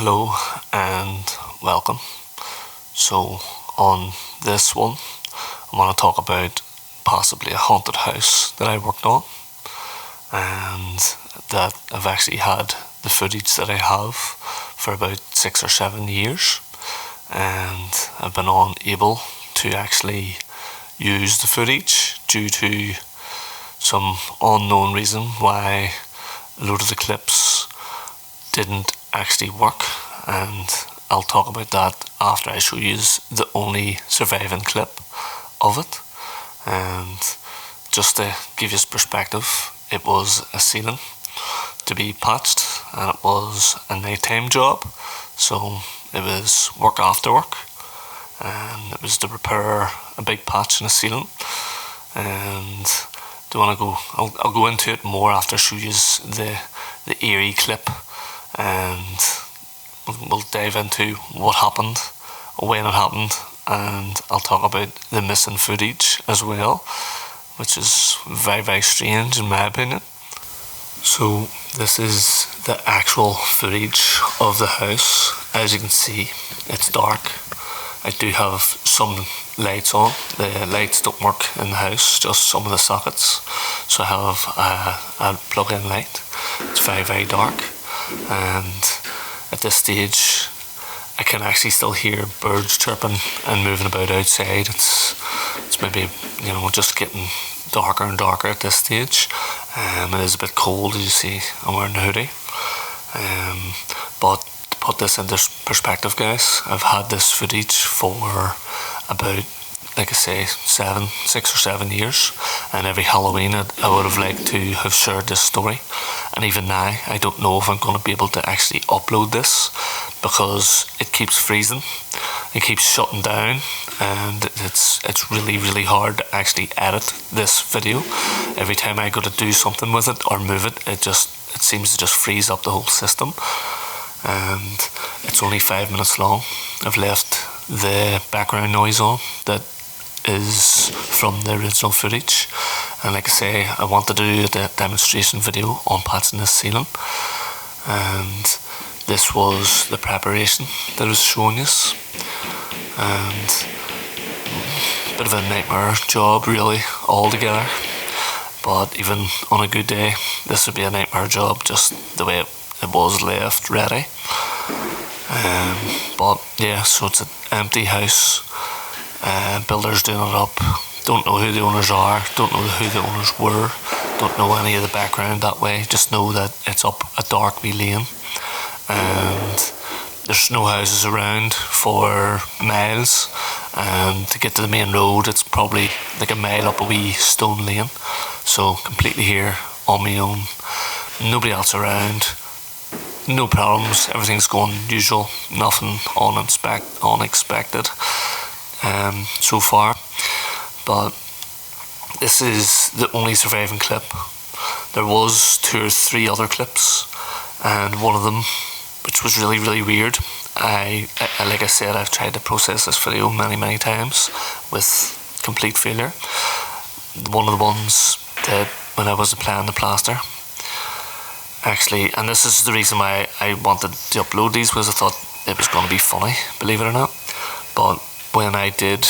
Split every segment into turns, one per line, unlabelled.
Hello and welcome. So, on this one, I want to talk about possibly a haunted house that I worked on, and that I've actually had the footage that I have for about 6 or 7 years, and I've been unable to actually use the footage due to some unknown reason why a load of the clips didn't actually work, and I'll talk about that after I show you the only surviving clip of it. And just to give you perspective, it was a ceiling to be patched, and it was a nighttime job, so it was work after work, and it was to repair a big patch in the ceiling. And do you want to go? I'll go into it more after I show you the eerie clip, and we'll dive into what happened, when it happened, and I'll talk about the missing footage as well, which is very, very strange in my opinion. So this is the actual footage of the house. As you can see, it's dark. I do have some lights on. The lights don't work in the house, just some of the sockets. So I have a plug-in light. It's very, very dark, and at this stage I can actually still hear birds chirping and moving about outside. It's maybe, just getting darker and darker at this stage. It is a bit cold, as you see. I'm wearing a hoodie. But to put this into perspective, guys, I've had this footage for about, like I say, 6 or 7 years, and every Halloween I would have liked to have shared this story. And even now, I don't know if I'm going to be able to actually upload this, because it keeps freezing, it keeps shutting down, and it's really, really hard to actually edit this video. Every time I go to do something with it or move it, it seems to just freeze up the whole system. And it's only 5 minutes long. I've left the background noise on that is from the original footage, and like I say, I want to do a demonstration video on patching this ceiling, and this was the preparation that I was showing you. And a bit of a nightmare job really altogether, but even on a good day this would be a nightmare job, just the way it was left ready. But yeah, so it's an empty house. Builders doing it up. Don't know who the owners are, don't know who the owners were, don't know any of the background that way, just know that it's up a dark wee lane, and there's no houses around for miles, and to get to the main road it's probably like a mile up a wee stone lane. So completely here on my own, nobody else around, no problems, everything's going usual, nothing unexpected so far. But this is the only surviving clip. There was 2 or 3 other clips, and one of them, which was really, really weird, like I said, I've tried to process this video many times with complete failure. One of the ones that when I was applying the plaster, actually, and this is the reason why I wanted to upload these, was I thought it was going to be funny, believe it or not. But when I did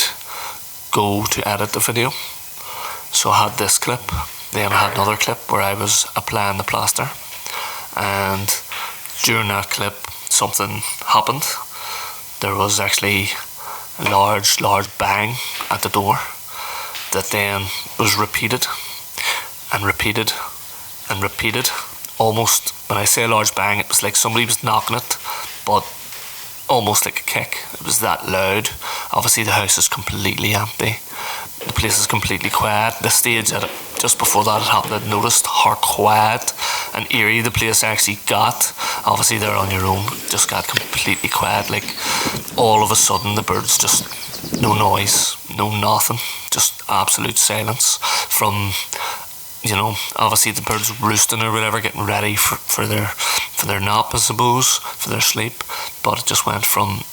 go to edit the video, so I had this clip, then I had another clip where I was applying the plaster, and during that clip something happened. There was actually a large bang at the door that then was repeated and repeated and repeated. Almost, when I say a large bang, it was like somebody was knocking it, but almost like a kick. It was that loud. Obviously the house is completely empty, the place is completely quiet. The stage that just before that had happened, I noticed how quiet and eerie the place actually got. Obviously they're on your own, just got completely quiet. Like all of a sudden the birds just, no noise, no nothing, just absolute silence from, obviously the birds roosting or whatever, getting ready for their nap, I suppose, for their sleep. But it just went from,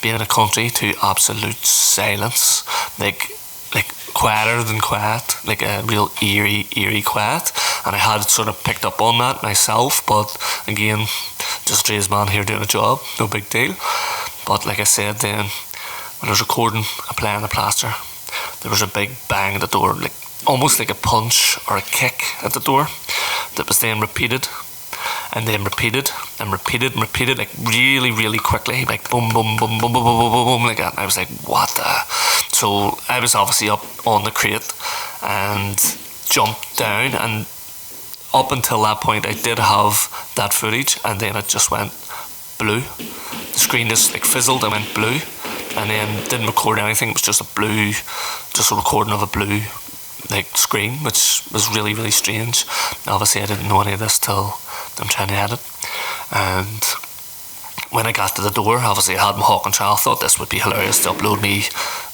being in a country to absolute silence, like quieter than quiet, like a real eerie quiet. And I had sort of picked up on that myself, but again, just a tradesman here doing a job, no big deal. But like I said, then when I was recording, applying the plaster, there was a big bang at the door, like almost like a punch or a kick at the door, that was then repeated, and then repeated and repeated and repeated, like really, really quickly, like boom, boom, boom, boom, boom, boom, boom, boom, like that. And I was like, what the? So I was obviously up on the crate and jumped down, and up until that point I did have that footage, and then it just went blue. The screen just like fizzled and went blue, and then didn't record anything. It was just a recording of a blue like screen, which was really, really strange. Obviously I didn't know any of this till I'm trying to edit. And when I got to the door, obviously I had my hawk and trowel. Thought this would be hilarious to upload me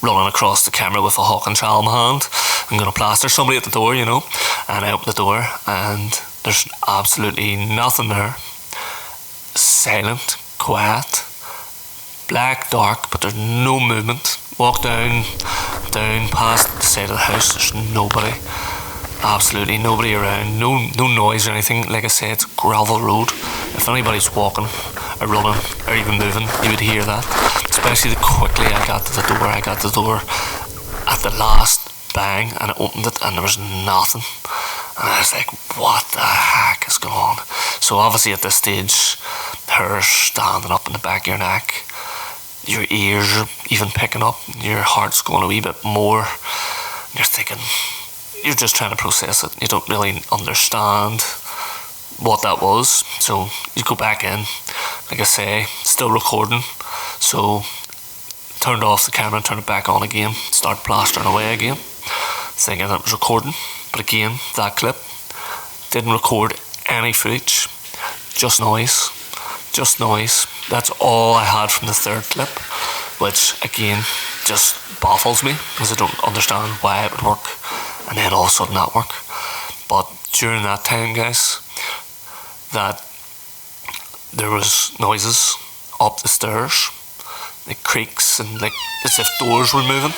running across the camera with a hawk and trowel in my hand. I'm going to plaster somebody at the door, you know. And I opened the door and there's absolutely nothing there. Silent, quiet, black, dark, but there's no movement. Walk down past the side of the house, there's nobody. Absolutely nobody around, no noise or anything. Like I said, it's a gravel road. If anybody's walking or running or even moving, you would hear that. Especially the quickly I got to the door. I got to the door at the last bang and I opened it and there was nothing. And I was like, what the heck is going on? So obviously at this stage, hair's standing up in the back of your neck. Your ears are even picking up. Your heart's going a wee bit more. You're thinking, you're just trying to process it. You don't really understand what that was. So you go back in, like I say, still recording. So turned off the camera, turned it back on again, started plastering away again, thinking that it was recording. But again, that clip didn't record any footage, just noise. Just noise. That's all I had from the third clip, which again just baffles me because I don't understand why it would work and then all of a sudden that work. But during that time, guys, that there was noises up the stairs, like creaks and like as if doors were moving,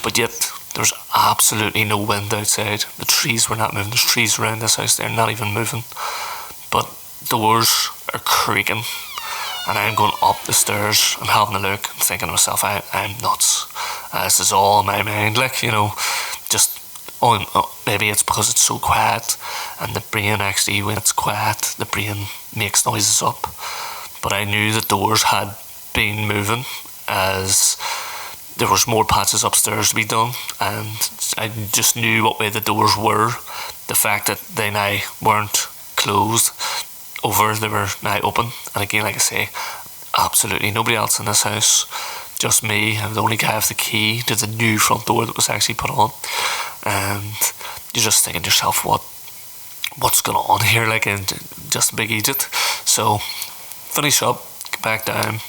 but yet there was absolutely no wind outside. The trees were not moving. There's trees around this house, they're not even moving, but doors are creaking. And I'm going up the stairs and having a look and thinking to myself, I'm nuts. This is all in my mind, like, you know, just, maybe it's because it's so quiet, and the brain actually, when it's quiet, the brain makes noises up. But I knew the doors had been moving as there was more patches upstairs to be done, and I just knew what way the doors were. The fact that they now weren't closed over, they were now open. And again, like I say, absolutely nobody else in this house, just me. I'm the only guy with the key to the new front door that was actually put on. And you're just thinking to yourself, what's going on here, like in just a big Egypt. So finish up, get back down,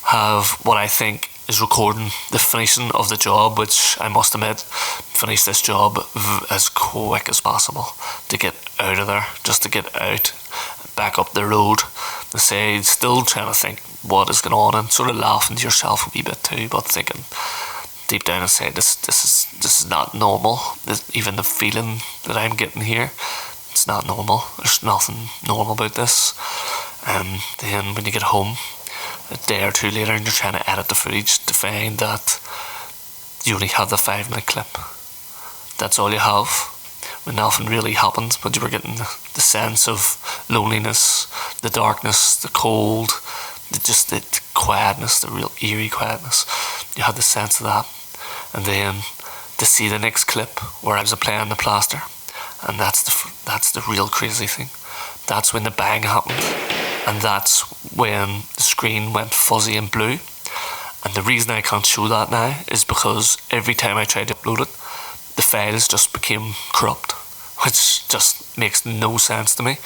have what I think is recording the finishing of the job, which I must admit, finish this job as quick as possible to get out of there, just to get out, back up the road. To say, still trying to think what is going on, and sort of laughing to yourself a wee bit too, but thinking deep down inside, this is not normal. Even the feeling that I'm getting here, it's not normal. There's nothing normal about this. Then when you get home a day or two later and you're trying to edit the footage, to find that you only have the 5-minute clip. That's all you have. When nothing really happened, but you were getting the sense of loneliness, the darkness, the cold, the quietness, the real eerie quietness. You had the sense of that. And then to see the next clip where I was applying the plaster, and that's the real crazy thing. That's when the bang happened, and that's when the screen went fuzzy and blue. And the reason I can't show that now is because every time I tried to upload it, the files just became corrupt, which just makes no sense to me.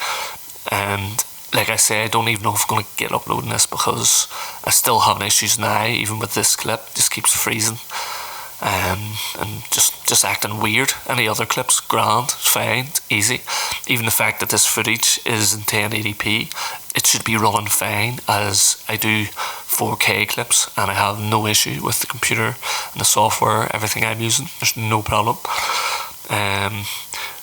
And like I say, I don't even know if I'm going to get uploading this because I still have issues now, even with this clip. It just keeps freezing and just acting weird. Any other clips, grand, it's fine, it's easy. Even the fact that this footage is in 1080p, it should be running fine, as I do 4K clips and I have no issue with the computer and the software, everything I'm using. There's no problem.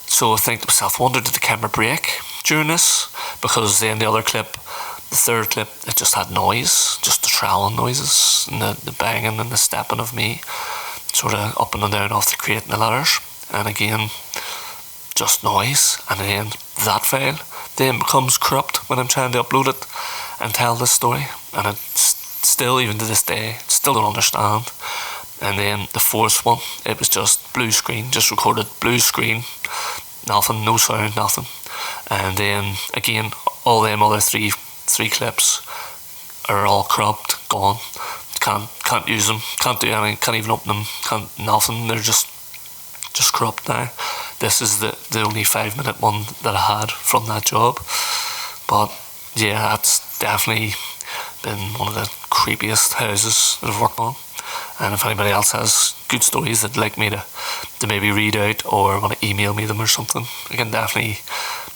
So I think to myself, I wonder, did the camera break during this? Because then the other clip, The third clip, it just had noise, just the trowelling noises, and the banging and the stepping of me, sort of up and down off the crate and the ladders. And again, just noise. And then that file then becomes corrupt when I'm trying to upload it and tell this story. And it's still, even to this day, still don't understand. And then the fourth one, it was just blue screen, just recorded blue screen, nothing, no sound, nothing. And then again, all them other three clips are all cropped, gone. Can't use them, can't do anything, can't even open them, can't nothing. They're just cropped now. This is the only 5-minute one that I had from that job. But yeah, that's definitely been one of the creepiest houses that I've worked on. And if anybody else has good stories they'd like me to maybe read out, or want to email me them or something, I can definitely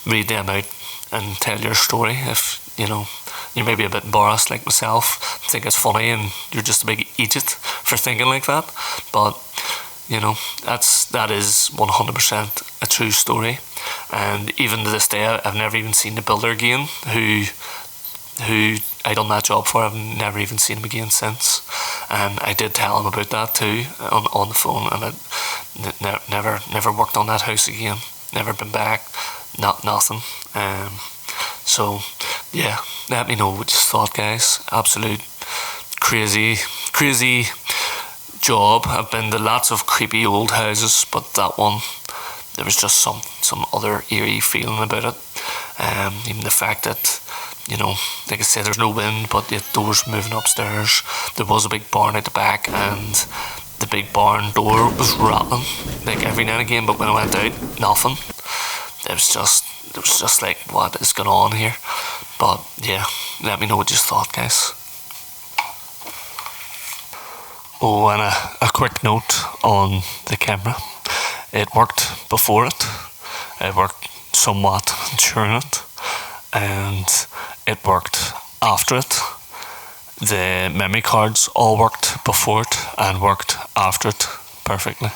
read them out and tell your story. If you may be a bit embarrassed like myself, think it's funny and you're just a big idiot for thinking like that, but that is 100% a true story. And even to this day, I've never even seen the builder again who I done that job for. I've never even seen him again since. And I did tell him about that too on the phone, and I never worked on that house again. Never been back. Nothing. So yeah, let me know what you thought, guys. Absolute crazy job. I've been to lots of creepy old houses, but that one, there was just some other eerie feeling about it. Even the fact that, like I said, there's no wind, but the doors moving upstairs. There was a big barn at the back, and the big barn door was rattling like every now and again, but when I went out, nothing. It was just like, what is going on here? But yeah, let me know what you thought, guys. Oh, and a quick note on the camera. It worked before it. It worked somewhat during it. And it worked after it. The memory cards all worked before it and worked after it perfectly.